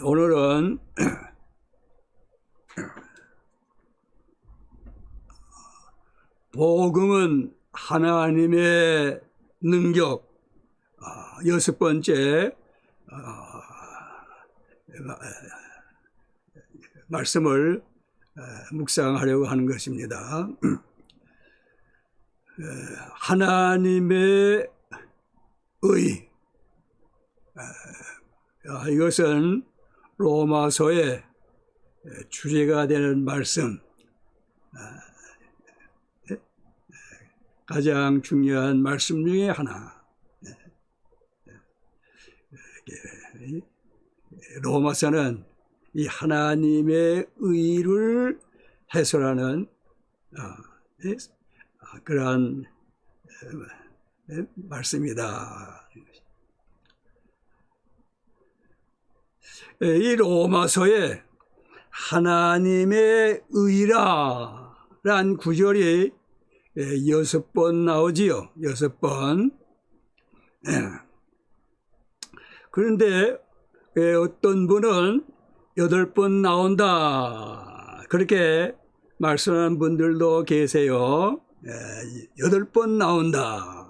오늘은 복음은 하나님의 능력 여섯 번째 말씀을 묵상하려고 하는 것입니다. 하나님의 의, 이것은 로마서의 주제가 되는 말씀, 가장 중요한 말씀 중에 하나. 로마서는 이 하나님의 의를 해설하는 그러한 말씀이다. 이 로마서에 하나님의 의라란 구절이 6번 나오지요. 6번. 그런데 어떤 분은 8번 나온다, 그렇게 말씀하는 분들도 계세요. 8번 나온다.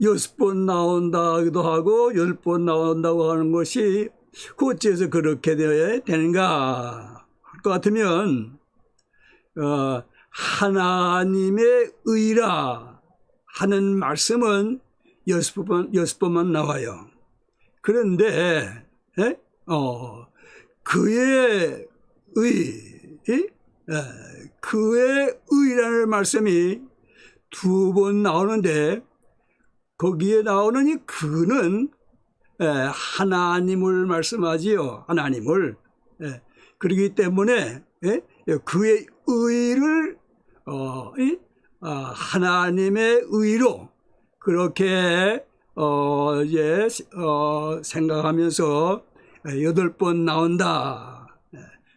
6번 나온다기도 하고 10번 나온다고 하는 것이 어째서 그렇게 되는가 할 것 같으면 하나님의 의라 하는 말씀은 6번만 나와요. 그런데 그의 의라는 말씀이 2번 나오는데 거기에 나오는 이 그는 하나님을 말씀하지요. 하나님을. 그렇기 때문에 그의 의를 하나님의 의로 그렇게 생각하면서 8번 나온다,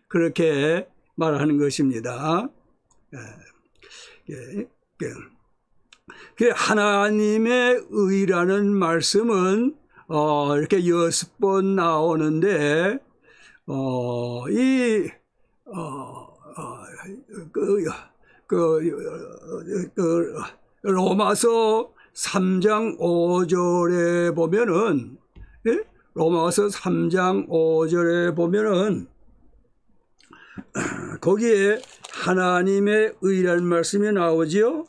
그렇게 말하는 것입니다. 하나님의 의라는 말씀은 이렇게 6번 나오는데 로마서 3장 5절에 보면은, 로마서 3장 5절에 보면은 거기에 하나님의 의라는 말씀이 나오지요.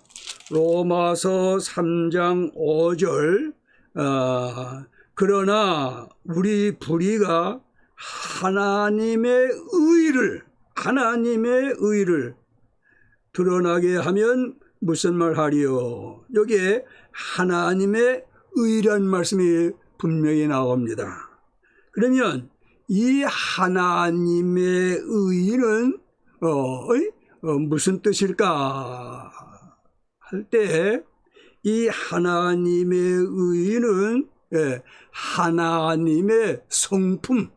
로마서 3장 5절. 그러나 우리 불의가 하나님의 의를 드러나게 하면 무슨 말 하리요? 여기에 하나님의 의라는 말씀이 분명히 나옵니다. 그러면 이 하나님의 의는 무슨 뜻일까 할 때, 이 하나님의 의는 하나님의 성품,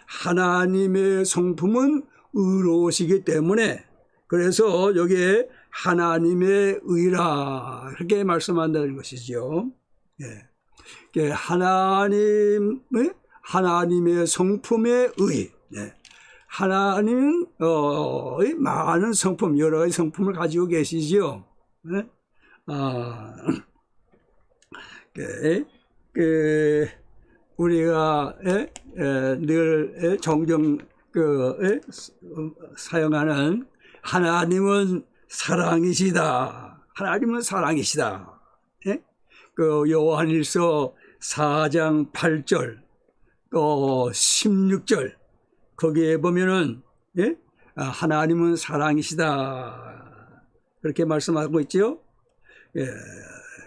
하나님의 성품은 의로우시기 때문에, 그래서 여기에 하나님의 의라 그렇게 말씀한다는 것이죠. 하나님의 성품의 의. 하나님은 많은 성품, 여러 가지 성품을 가지고 계시지요. 우리가 늘 종종 사용하는 하나님은 사랑이시다. 하나님은 사랑이시다. 요한일서 4장 8절, 16절, 거기에 보면은 하나님은 사랑이시다, 그렇게 말씀하고 있죠.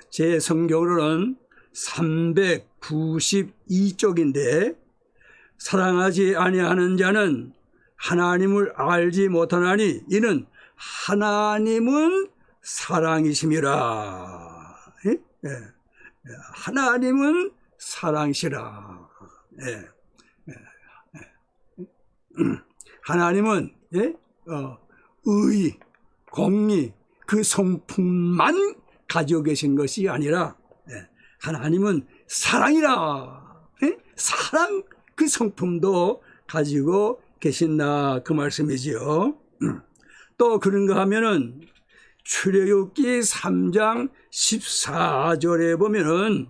제 성경으로는 392쪽인데, 사랑하지 아니하는 자는 하나님을 알지 못하나니 이는 하나님은 사랑이심이라. 하나님은 사랑이시라. 하나님은 의, 공의, 그 성품만 가지고 계신 것이 아니라 하나님은 사랑이라. 사랑 그 성품도 가지고 계신다 그 말씀이지요. 또 그런가 하면은 출애굽기 3장 14절에 보면은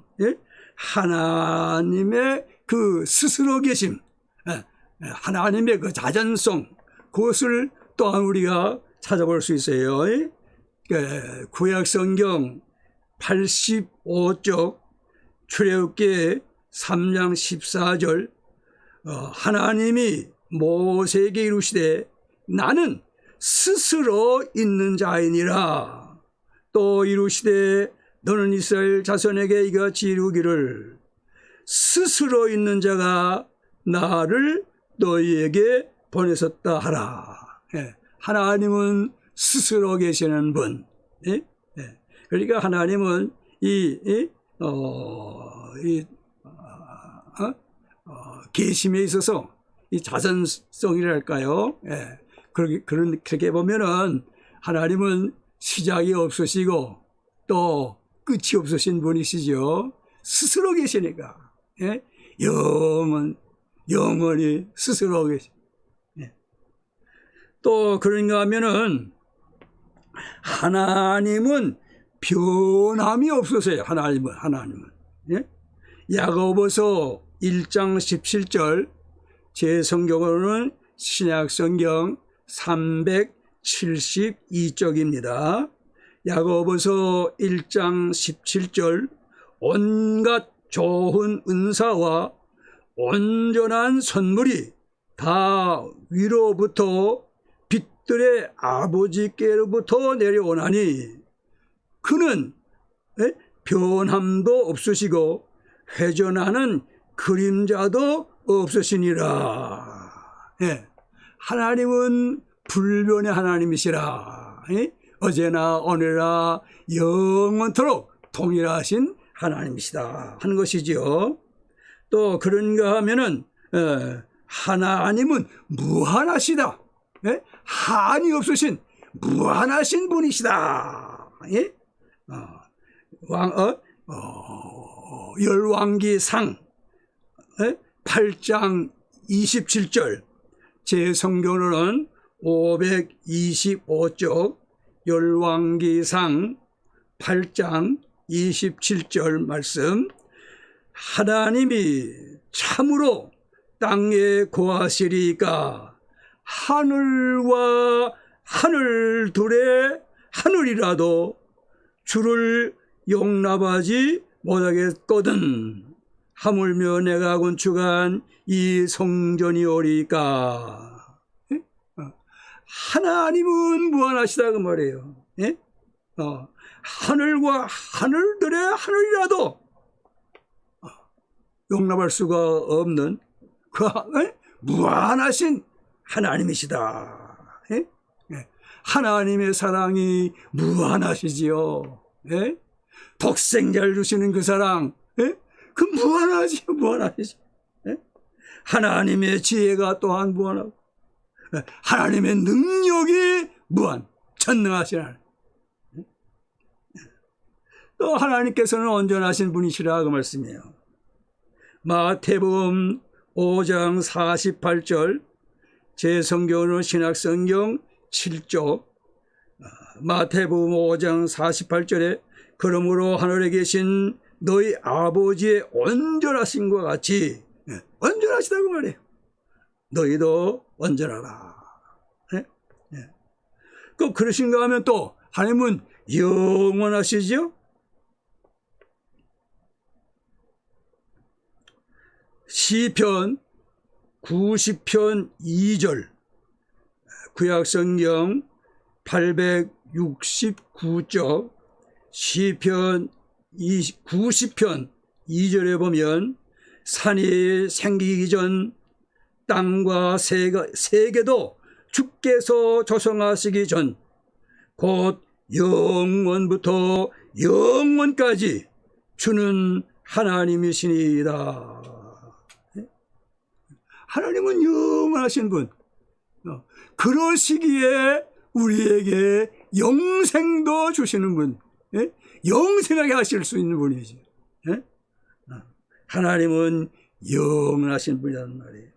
하나님의 그 스스로 계심, 하나님의 그 자전성, 그것을 또한 우리가 찾아볼 수 있어요. 구약성경 85쪽 출애굽기 3장 14절 하나님이 모세에게 이르시되 나는 스스로 있는 자이니라. 또 이르시되 너는 이스라엘 자손에게 이같이 이루기를 스스로 있는 자가 나를 너희에게 보내셨다 하라. 하나님은 스스로 계시는 분. 그러니까 하나님은 계심에 있어서 이 자선성이랄까요? 그렇게 보면은 하나님은 시작이 없으시고 또 끝이 없으신 분이시죠. 스스로 계시니까 영원히 스스로 계시. 또 그런가 하면은 하나님은 변함이 없으세요. 하나님은 야고보서 1장 17절 제 성경으로는 신약성경 372쪽입니다. 야고보서 1장 17절 온갖 좋은 은사와 온전한 선물이 다 위로부터 빛들의 아버지께로부터 내려오나니 그는 변함도 없으시고 회전하는 그림자도 없으시니라. 하나님은 불변의 하나님이시라. 어제나 오늘나 영원토록 동일하신 하나님이시다 하는 것이지요. 또 그런가 하면은 하나님은 무한하시다. 한이 없으신 무한하신 분이시다. 열왕기상 8장 27절 제 성경으로는 525쪽 열왕기상 8장 27절 말씀 하나님이 참으로 땅에 거하시리까 하늘과 하늘 둘의 하늘이라도 주를 용납하지 못하겠거든 하물며 내가 건축한 이 성전이 오리까. 하나님은 무한하시다 그 말이에요. 하늘과 하늘들의 하늘이라도 용납할 수가 없는 그 무한하신 하나님이시다. 하나님의 사랑이 무한하시지요. 독생자를 주시는 그 사랑, 그 무한하지요, 무한하시죠. 하나님의 지혜가 또한 무한하고, 하나님의 능력이 무한, 전능하신 하나님. 또 하나님께서는 온전하신 분이시라 그 말씀이에요. 마태복음 5장 48절, 제 성경으로 신약성경 7쪽, 마태복음 5장 48절에 그러므로 하늘에 계신 너희 아버지의 온전하심과 같이 온전하시다고 말해요. 너희도 온전하라. 그러신가 하면 또 하나님은 영원하시죠. 시편 90편 2절 구약성경 869쪽 시편 90편 2절에 보면 산이 생기기 전 땅과 세계도 주께서 조성하시기 전 곧 영원부터 영원까지 주는 하나님이시니이다. 하나님은 영원하신 분. 그러시기에 우리에게 영생도 주시는 분. 영생하게 하실 수 있는 분이지. 하나님은 영원하신 분이라는 말이에요.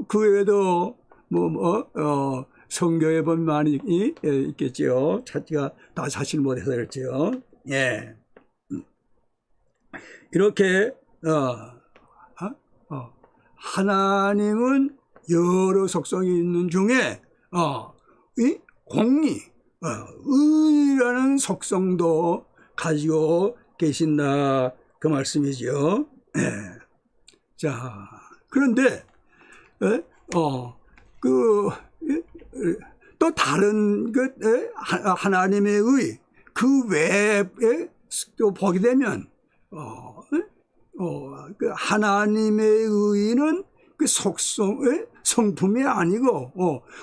그 외에도 성경에 보면 많이 있겠지요. 찾기가 다 자신 못해서 그렇지요. 예. 이렇게 하나님은 여러 속성이 있는 중에 이 공의, 의라는 속성도 가지고 계신다 그 말씀이죠. 예. 자, 그런데 또 다른 하나님의 의 그 외에 또 보게 되면 그 하나님의 의는 그 성품이 아니고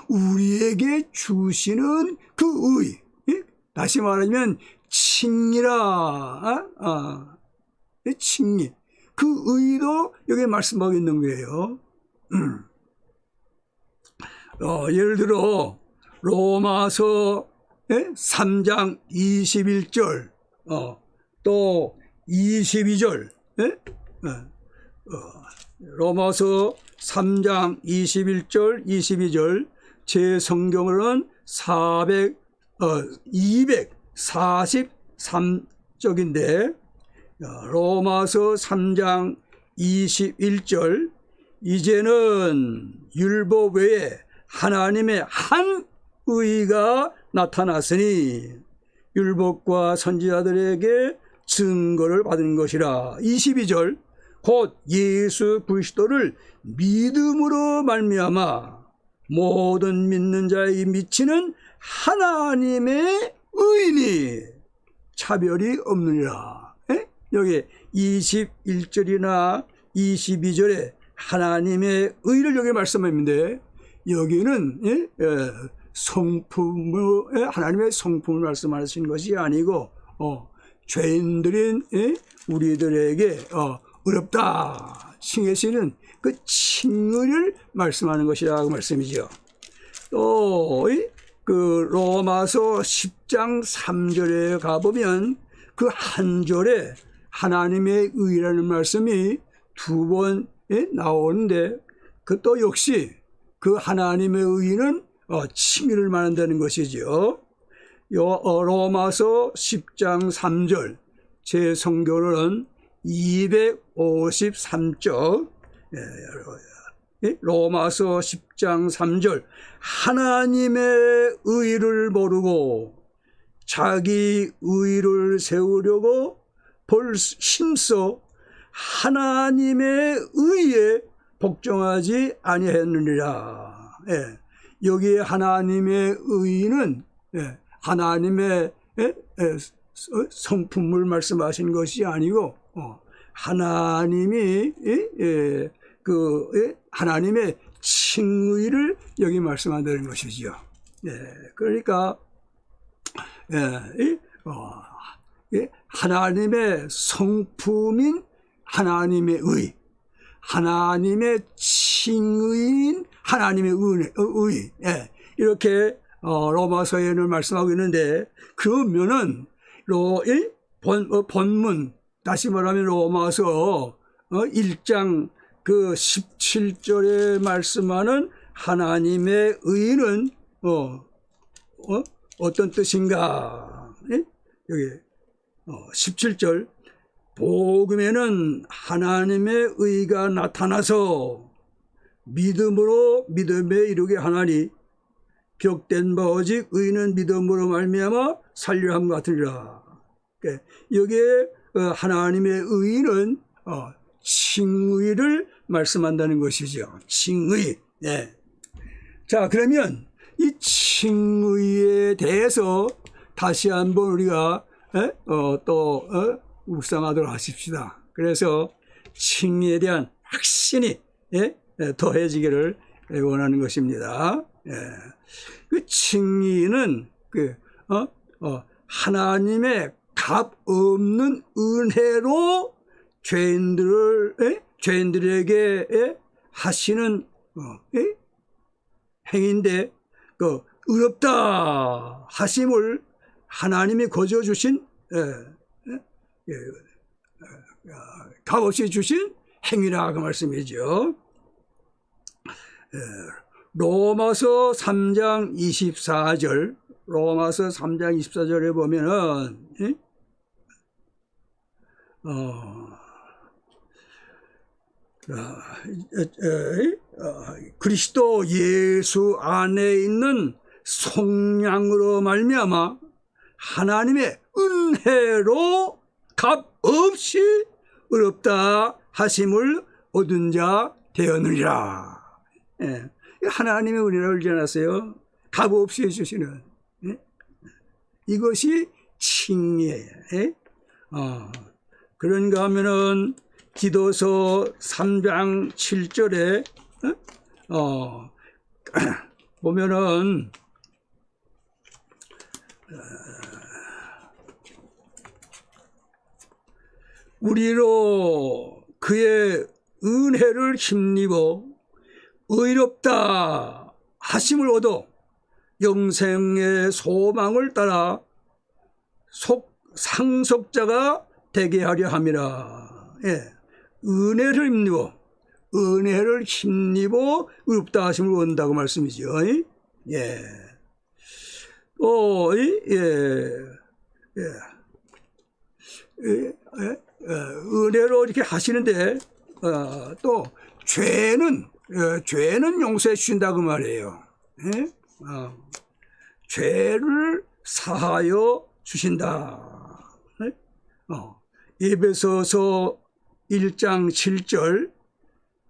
우리에게 주시는 그 의, 다시 말하면 칭의라, 칭의, 그 의도 여기 말씀하고 있는 거예요. 예를 들어 로마서 3장 21절 또 22절, 로마서 3장 21절 22절 제 성경으로는 243쪽인데 로마서 3장 21절 이제는 율법 외에 하나님의 한 의가 나타났으니 율법과 선지자들에게 증거를 받은 것이라. 22절 곧 예수 그리스도를 믿음으로 말미암아 모든 믿는 자에게 미치는 하나님의 의인이 차별이 없느니라. 여기 21절이나 22절에 하나님의 의를 여기 말씀했는데 여기는 성품을, 하나님의 성품을 말씀하시는 것이 아니고 죄인들인 우리들에게 어렵다 칭해시는 그 칭의를 말씀하는 것이라고 말씀이죠. 또 그 로마서 10장 3절에 가보면 그 한 절에 하나님의 의라는 말씀이 두 번 나오는데 그 또 역시 그 하나님의 의는 칭의를 말한다는 것이죠. 로마서 10장 3절 제 성경으로는 253쪽 로마서 10장 3절 하나님의 의를 모르고 자기 의를 세우려고 힘써 하나님의 의에 복종하지 아니했느니라. 여기에 하나님의 의는 하나님의 성품을 말씀하신 것이 아니고 하나님이 하나님의 칭의를 여기 말씀한다는 것이죠. 그러니까 하나님의 성품인 하나님의 의, 하나님의 칭의인 하나님의 의, 이렇게 로마서에는 말씀하고 있는데 그러면은 본문 다시 말하면 로마서 1장 그 17절에 말씀하는 하나님의 의는 어떤 뜻인가? 여기 17절 복음에는 하나님의 의가 나타나서 믿음으로 믿음에 이르게 하나니 격된 바 오직 의는 믿음으로 말미암아 살려 함 같으리라. 여기에 하나님의 의는 칭의를 말씀한다는 것이죠. 칭의. 자, 그러면 이 칭의에 대해서 다시 한번 우리가 또 묵상하도록 하십시다. 그래서 칭의에 대한 확신이 더해지기를 원하는 것입니다. 그 칭의는 하나님의 값 없는 은혜로 죄인들에게 하시는 행위인데 그 의롭다 하심을 하나님이 거저 주신 값없이 주신 행위라 그 말씀이죠. 로마서 3장 24절, 로마서 3장 24절에 보면은 그리스도 예수 안에 있는 속량으로 말미암아 하나님의 은혜로 값없이 의롭다 하심을 얻은 자 되었느니라. 하나님의 은혜를 일어났어요. 값없이 해주시는. 이것이 칭의예요. 그런가 하면은 디도서 3장 7절에 보면은 우리로 그의 은혜를 힘입어 의롭다 하심을 얻어 영생의 소망을 따라 상속자가 되게 하려 함이라. 은혜를 힘입어 의롭다 하심을 얻는다고 말씀이죠. 은혜로 이렇게 하시는데 또 죄는 용서해 주신다고 말이에요. 죄를 사하여 주신다. 에베소서 1장 7절,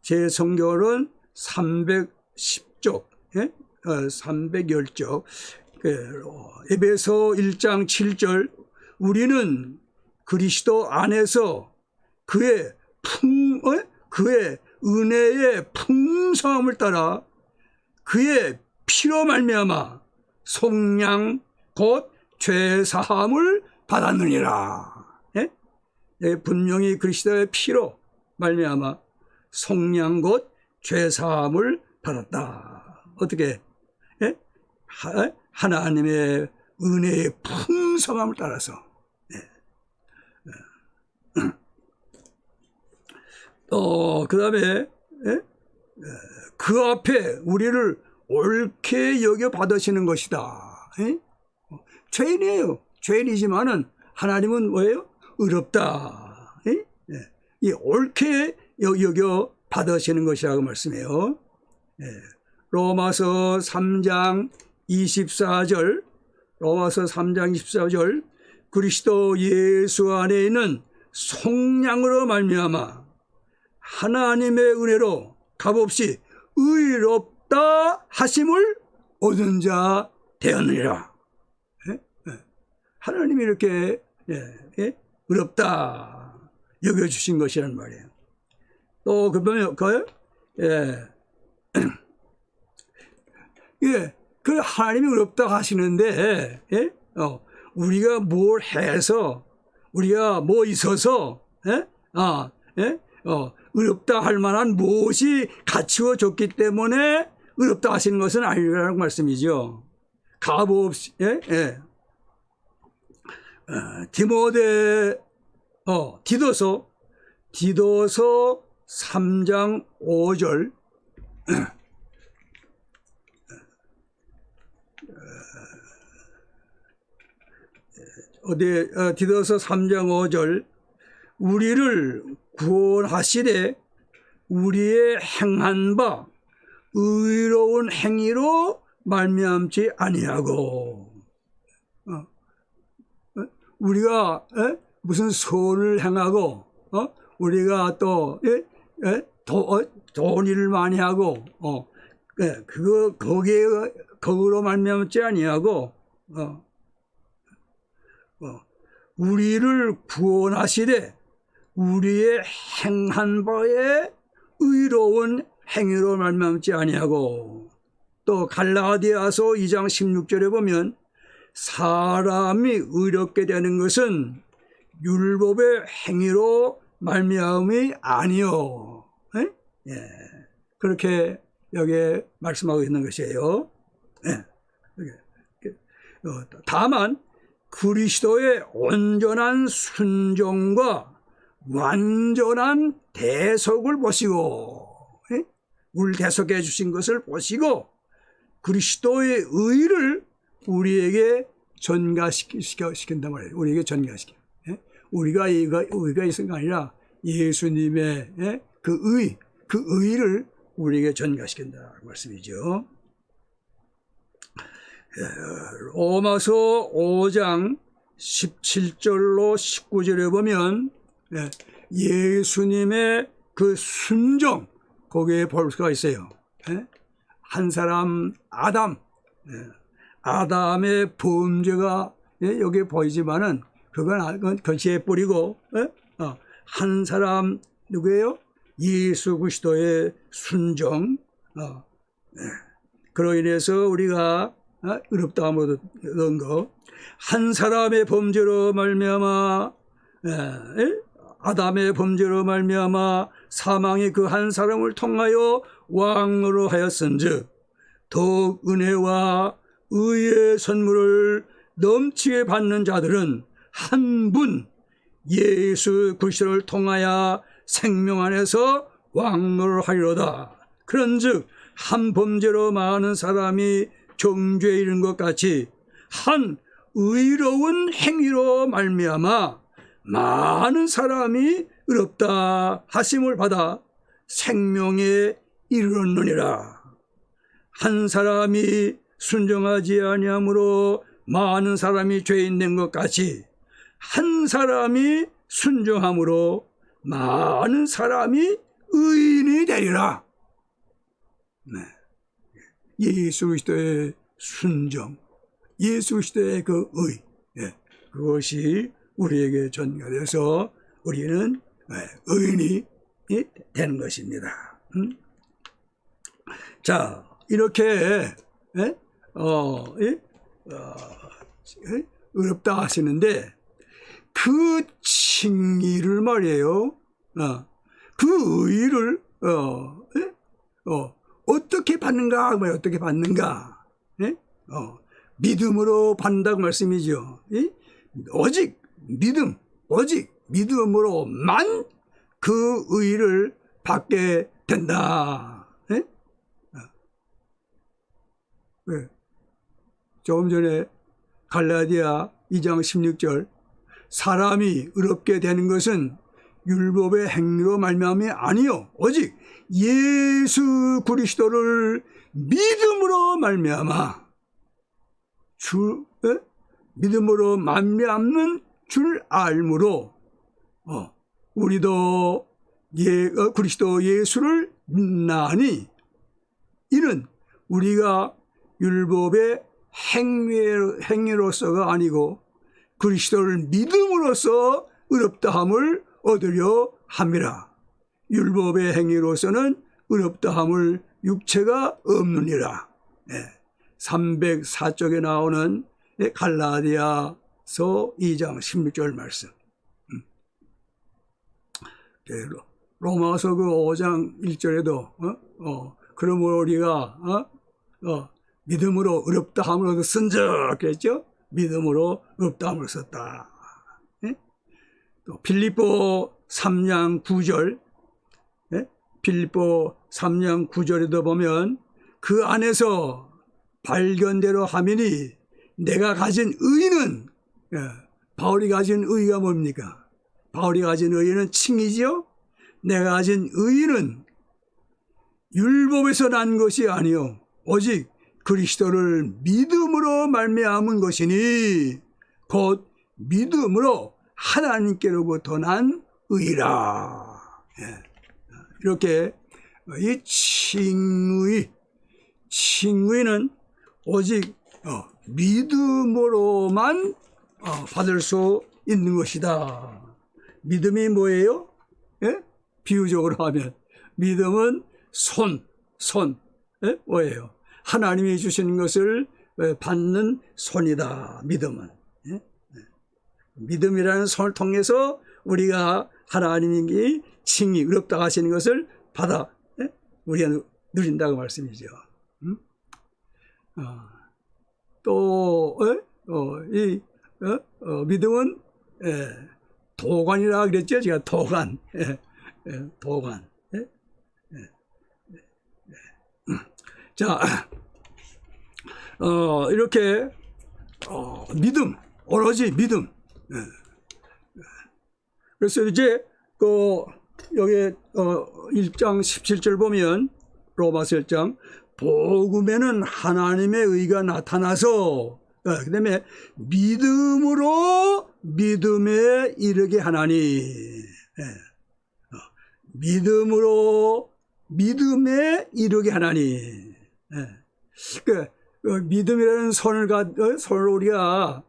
제 성경은 310쪽, 310쪽. 에베소 1장 7절, 우리는 그리스도 안에서 그의 은혜의 풍성함을 따라 그의 피로 말미암아 속량 곧 죄사함을 받았느니라. 분명히 그리스도의 피로 말미암아 속량 곧 죄사함을 받았다. 어떻게? 하나님의 은혜의 풍성함을 따라서. 그 다음에 그 앞에 우리를 옳게 여겨 받으시는 것이다. 죄인이에요. 죄인이지만은 하나님은 뭐예요? 의롭다. 이 옳게 여겨 받으시는 것이라고 말씀해요. 로마서 3장 24절, 로마서 3장 24절, 그리스도 예수 안에 있는 속량으로 말미암아 하나님의 은혜로 값없이 의롭다 하심을 얻은 자 되었느니라. 하나님이 이렇게 의롭다 여겨주신 것이란 말이에요. 또 그러면 그 하나님이 의롭다 하시는데 우리가 뭘 해서 우리가 뭐 있어서 의롭다 할 만한 무엇이 갖추어졌기 때문에 의롭다 하시는 것은 아니라는 말씀이죠. 값없이 디도서 3장 5절 디도서 3장 5절 우리를 구원하시되 우리의 행한 바 의로운 행위로 말미암지 아니하고 우리가 무슨 선을 행하고 우리가 또 좋은 일을 많이 하고 거기로 말미암지 아니하고 우리를 구원하시되 우리의 행한 바에 의로운 행위로 말미암지 아니하고 또 갈라디아서 2장 16절에 보면 사람이 의롭게 되는 것은 율법의 행위로 말미암이 아니요. 그렇게 여기에 말씀하고 있는 것이에요. 다만 그리스도의 온전한 순종과 완전한 대속을 보시고, 우리를 대속해 주신 것을 보시고 그리스도의 의를 우리에게 전가시킨단 말이에요. 우리에게 전가시켜. 우리가 있은 게 아니라 예수님의 그 의를 우리에게 전가시킨다 말씀이죠. 로마서 5장 17절로 19절에 보면 예수님의 그 순종 거기에 볼 수가 있어요. 한 사람 아담의 범죄가 여기 보이지만은 그건 거시에 뿌리고 한 사람 누구예요? 예수 그리스도의 순종. 그로 인해서 우리가 의롭다함을 얻은 거. 한 사람의 범죄로 말미암아 아담의 범죄로 말미암아 사망이 그 한 사람을 통하여 왕으로 하였은즉 더욱 은혜와 의의 선물을 넘치게 받는 자들은 한 분 예수 그리스도를 통하여 생명 안에서 왕으로 하리로다. 그런즉 한 범죄로 많은 사람이 정죄에 이른 것 같이 한 의로운 행위로 말미암아 많은 사람이 의롭다 하심을 받아 생명에 이르렀느니라. 한 사람이 순종하지 아니함으로 많은 사람이 죄인 된 것 같이 한 사람이 순종함으로 많은 사람이 의인이 되리라. 예수 그리스도의 순종, 예수 그리스도의 그 의, 그것이 우리에게 전가돼서 우리는 의인이 되는 것입니다. 자, 이렇게 의롭다 하시는데 그 칭의를 말이에요. 그 의의를 어떻게 받는가? 어떻게 받는가? 믿음으로 받는다고 말씀이죠. 오직 믿음으로만 그 의의를 받게 된다. 조금 전에 갈라디아 2장 16절 사람이 의롭게 되는 것은 율법의 행위로 말미암이 아니요 오직 예수 그리스도를 믿음으로 말미암아 믿음으로 말미암는 줄 알므로 우리도 그리스도 예수를 믿나니 이는 우리가 율법의 행위로서가 아니고 그리스도를 믿음으로써 의롭다함을 얻으려 함이라. 율법의 행위로서는 의롭다함을 육체가 없느니라. 304쪽에 나오는 갈라디아서 2장 16절 말씀. 로마서 그 5장 1절에도 그러므로 우리가 믿음으로 의롭다함을 얻었은즉 그랬죠. 믿음으로 의롭다함을 얻었다. 또 빌립보 3장 9절 빌립보 3장 9절에도 보면 그 안에서 발견대로 하미니 내가 가진 의는 바울이 가진 의가 뭡니까? 바울이 가진 의는 칭이지요. 내가 가진 의는 율법에서 난 것이 아니요 오직 그리스도를 믿음으로 말미암은 것이니 곧 믿음으로 하나님께로부터 난 의라. 이렇게 이 칭의는 오직 믿음으로만 받을 수 있는 것이다. 믿음이 뭐예요? 비유적으로 하면 믿음은 뭐예요? 하나님이 주시는 것을 받는 손이다. 믿음은. 믿음이라는 손을 통해서 우리가 하나님이 칭의 의롭다 하시는 것을 받아 우리가 누린다고 말씀이죠. 또 믿음은 도관이라 그랬죠. 제가 도관. 도관. 자, 이렇게 믿음, 오로지 믿음. 그래서 이제 여기 1장 17절 보면 로마서 1장 복음에는 하나님의 의가 나타나서 그다음에 믿음으로 믿음에 이르게 하나니 믿음으로 믿음에 이르게 하나니 그 믿음이라는 손을 우리가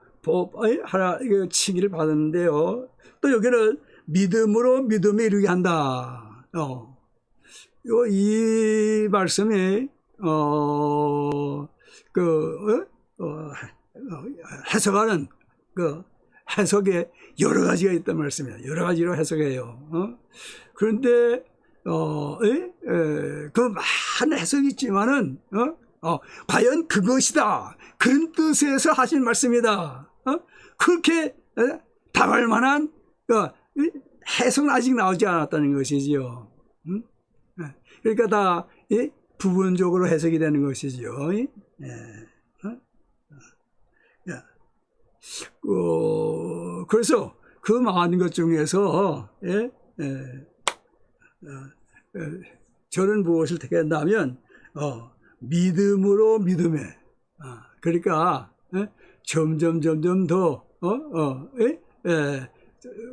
하나 칭의를 받았는데요. 또 여기는 믿음으로 믿음에 이르게 한다. 이 말씀이 해석하는 해석에 여러 가지가 있단 말씀이에요. 여러 가지로 해석해요. 그런데 그 많은 해석이 있지만은 과연 그것이다 그런 뜻에서 하신 말씀이다. 그렇게 당할 만한 해석은 아직 나오지 않았다는 것이지요. 그러니까 다 부분적으로 해석이 되는 것이지요. 그래서 그 많은 것 중에서 저는 무엇을 택한다면 믿음으로 믿음에 그러니까 점점 더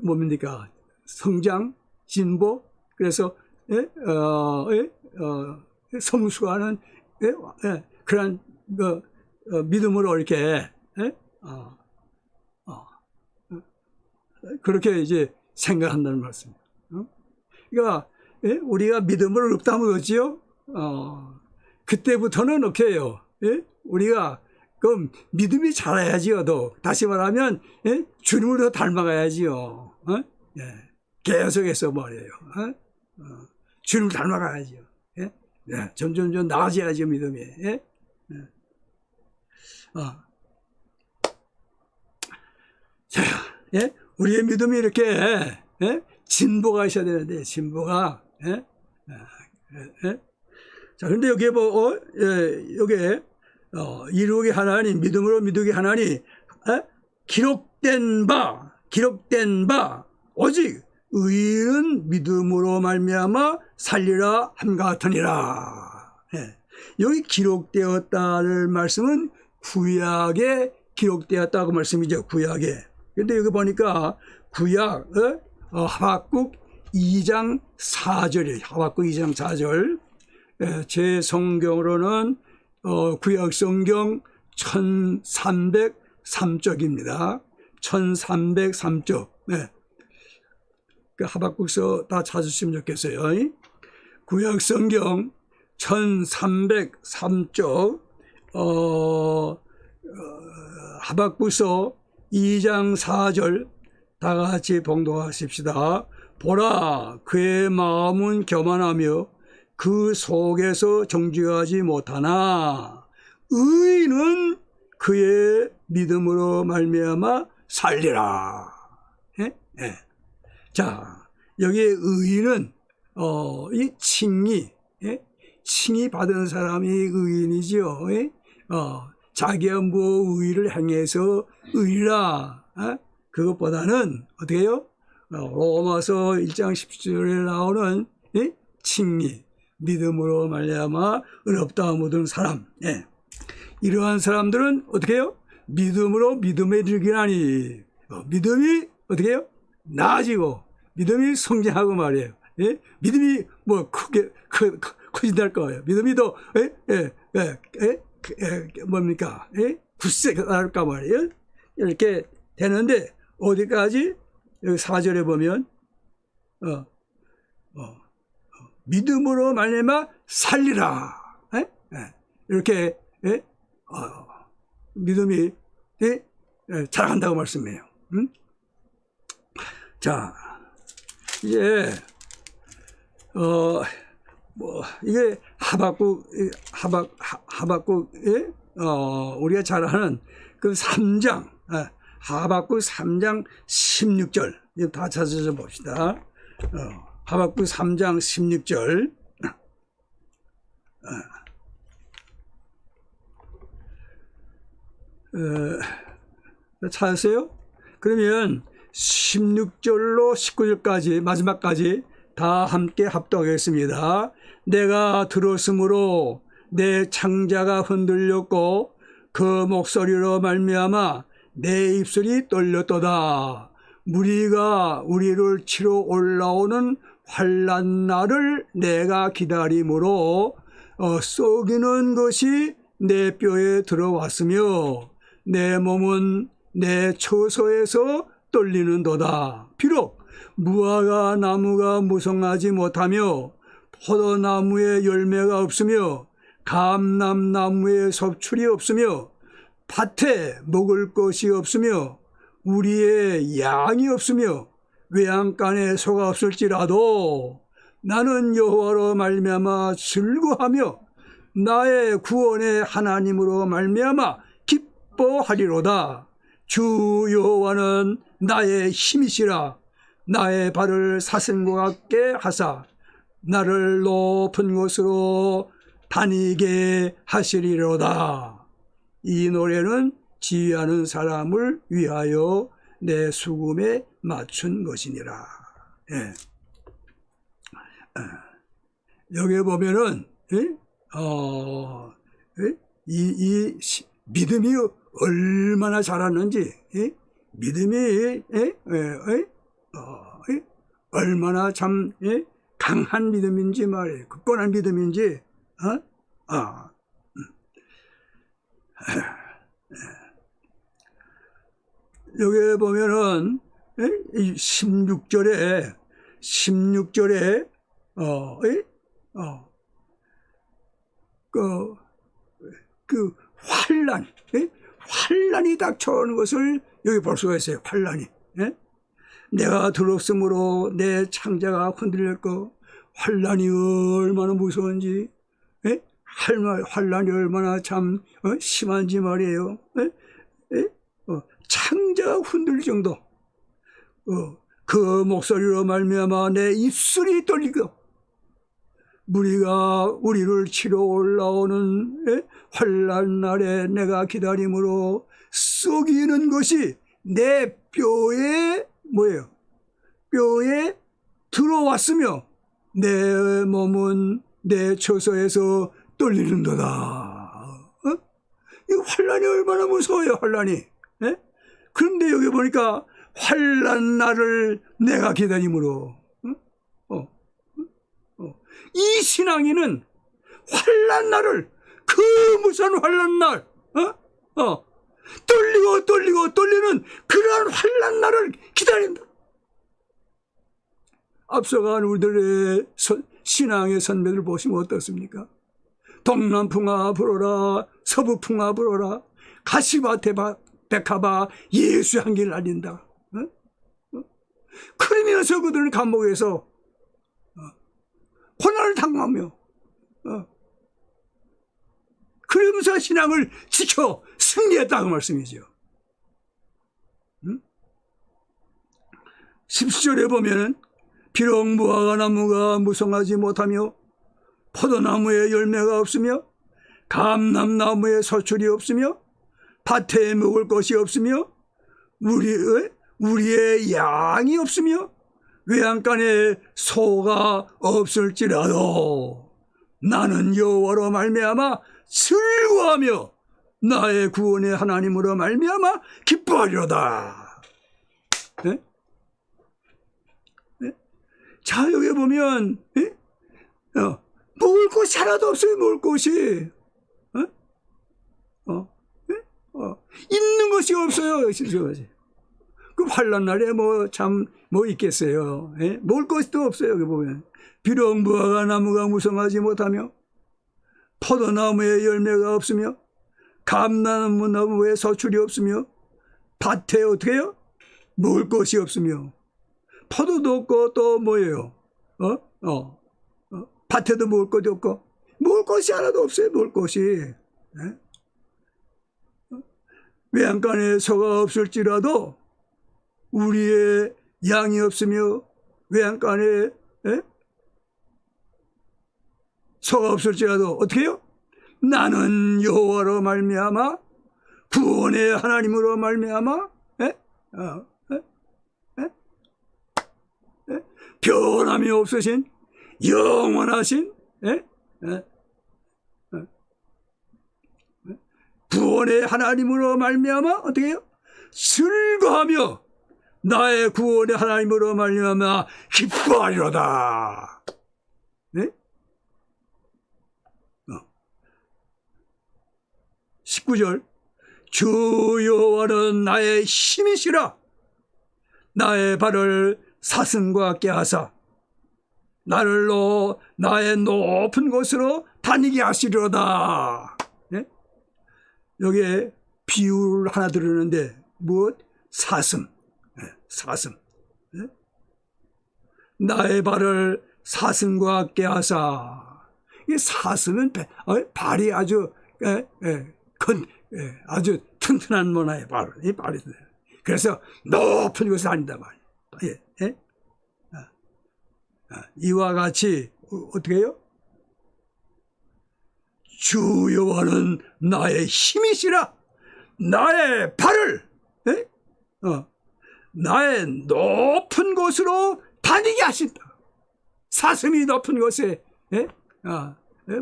뭡니까 성장 진보 그래서 성수하는 그런 믿음으로 이렇게 그렇게 이제 생각한다는 말씀입니다. 그러니까 우리가 믿음을 없다면 어찌요? 그때부터는 어떻게 해요? 우리가 그럼 믿음이 자라야지요. 더 다시 말하면 주님을 더 닮아가야지요. 계속해서 말이에요. 주님을 닮아가야지요. 점점 나아져야죠 믿음이. 자, 우리의 믿음이 이렇게 진보가 있어야 되는데 진보가. 자, 근데 여기에 여기에 이루게 하나니 믿음으로 믿으게 하나니 기록된 바 오직 의인은 믿음으로 말미암아 살리라 함과 같으니라. 여기 기록되었다는 말씀은 구약에 기록되었다고 말씀이죠. 구약에. 근데 여기 보니까 구약 하박국 2장 4절이에요. 하박국 2장 4절. 제 성경으로는 구약 성경 1303쪽입니다. 1303쪽. 그 하박국서 다 찾으시면 좋겠어요. 구약 성경 1303쪽 하박국서 2장 4절 다 같이 봉독하십시다. 보라 그의 마음은 교만하며 그 속에서 정직하지 못하나 의인은 그의 믿음으로 말미암아 살리라. 자, 여기 의인은 이 칭의 받은 사람이 의인이지요. 자기가 뭐 의를 행해서 의라. 그것보다는 어떻게 해요? 로마서 1장 10절에 나오는 칭의, 믿음으로 말미암아 의롭다 모든 사람. 이러한 사람들은 어떻게 해요? 믿음으로 믿음에 이르기나니 믿음이 어떻게 해요? 나아지고 믿음이 성장하고 말이에요. 믿음이 뭐 커진다할 거예요. 믿음이 더 뭡니까? 굳세할까 말이에요. 이렇게 되는데 어디까지? 여기 4절에 보면 믿음으로 말미암아 살리라. 이렇게 믿음이 자라간다고 말씀해요. 자, 이제 이게 하박국 우리가 잘 아는 그 3장 하박국 3장 16절. 이거 다 찾아서 봅시다. 하박국 3장 16절. 찾으세요? 그러면 16절로 19절까지 마지막까지 다 함께 합독하겠습니다. 내가 들었으므로 내 창자가 흔들렸고 그 목소리로 말미암아 내 입술이 떨렸도다. 무리가 우리를 치러 올라오는 환난 날을 내가 기다림으로 썩이는 것이 내 뼈에 들어왔으며 내 몸은 내 처소에서 떨리는도다. 비록 무화과 나무가 무성하지 못하며 포도나무에 열매가 없으며 감람나무에 섭출이 없으며 밭에 먹을 것이 없으며 우리의 양이 없으며 외양간에 소가 없을지라도 나는 여호와로 말미암아 즐거하며 나의 구원의 하나님으로 말미암아 기뻐하리로다. 주 여호와는 나의 힘이시라. 나의 발을 사슴과 같게 하사 나를 높은 곳으로 다니게 하시리로다. 이 노래는 지휘하는 사람을 위하여 내 수금에 맞춘 것이니라. 예. 여기 보면은 이 믿음이 얼마나 자랐는지, 믿음이 얼마나 참 강한 믿음인지 말이에요. 굳건한 믿음인지. 여기 보면은 16절에 그 환란이 닥쳐오는 것을 여기 볼 수가 있어요. 환란이. 내가 들었으므로 내 창자가 흔들렸고 환란이 얼마나 무서운지, 환란이 얼마나 참 심한지 말이에요. 창자가 흔들 정도. 그 목소리로 말미암아 내 입술이 떨리고 무리가 우리를 치러 올라오는 환난 날에 내가 기다림으로 썩이는 것이 내 뼈에 뭐예요? 뼈에 들어왔으며 내 몸은 내 처소에서 떨리는도다. 이 환란이 얼마나 무서워요, 환란이. 그런데 여기 보니까 환난 날을 내가 기다림으로. 이 신앙인은 환난 날을, 그 무슨 환난 날, 떨리고 떨리는 그러한 환난 날을 기다린다. 앞서간 우리들의 신앙의 선배들 보시면 어떻습니까? 동남풍아 불어라, 서부풍아 불어라, 가시밭에 백합아 예수 향기를 날린다. 그러면서 그들은 감옥에서 고난을 당하며 그러면서 신앙을 지켜 승리했다고 말씀이죠. 17절에 보면은 비록 무화과 나무가 무성하지 못하며 포도나무에 열매가 없으며 감람나무에 서출이 없으며 밭에 먹을 것이 없으며 우리의 양이 없으며 외양간에 소가 없을지라도 나는 여호와로 말미암아 즐거하며 나의 구원의 하나님으로 말미암아 기뻐하리로다. 네? 네? 자, 여기 보면 먹을 것이 하나도 없어요. 먹을 것이 있는 것이 없어요. 그 환난 날에 뭐 있겠어요. 먹을 것도 없어요. 여기 보면 비록 무화과 나무가 무성하지 못하며 포도나무에 열매가 없으며 감람나무에 서출이 없으며 밭에 어떻게 해요? 먹을 것이 없으며 포도도 없고 또 뭐예요? 밭에도 먹을 것이 없고 먹을 것이 하나도 없어요. 먹을 것이. 외양간에 소가 없을지라도 우리의 양이 없으며 외양간에 소가 없을지라도 어떻게 해요? 나는 여호와로 말미암아 구원의 하나님으로 말미암아 변함이 없으신 영원하신 구원의 하나님으로 말미암아 어떻게 해요? 슬거하며 나의 구원의 하나님으로 말미암아 기뻐하리로다. 네? 19절 주 여호와는 나의 힘이시라. 나의 발을 사슴과 같게 하사 나를 나의 높은 곳으로 다니게 하시리로다. 네? 여기에 비유를 하나 들었는데 무엇? 사슴. 사슴. 네? 나의 발을 사슴과 같게 하사. 이 사슴은 발이 아주 아주 튼튼한 문화의 발이. 그래서 높은 곳에 다닌다 말이에요. 이와 같이 어떻게 해요? 주 여호와는 나의 힘이시라. 나의 발을 나의 높은 곳으로 다니게 하신다. 사슴이 높은 곳에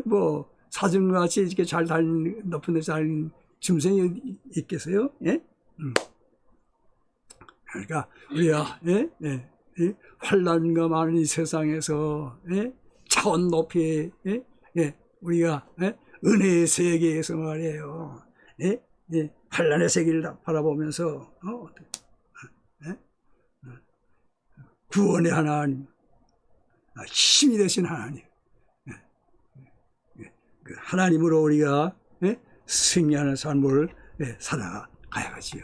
뭐 사슴같이 이렇게 잘 다니는 높은 데서 다니는 짐승이 있겠어요? 그러니까 우리가 환난과 많은 이 세상에서 차원 높이 우리가 은혜의 세계에서 말이에요. 환난의 세계를 바라보면서 구원의 하나님, 힘이 되신 하나님, 그 하나님으로 우리가 승리하는 삶을 살아가야지요.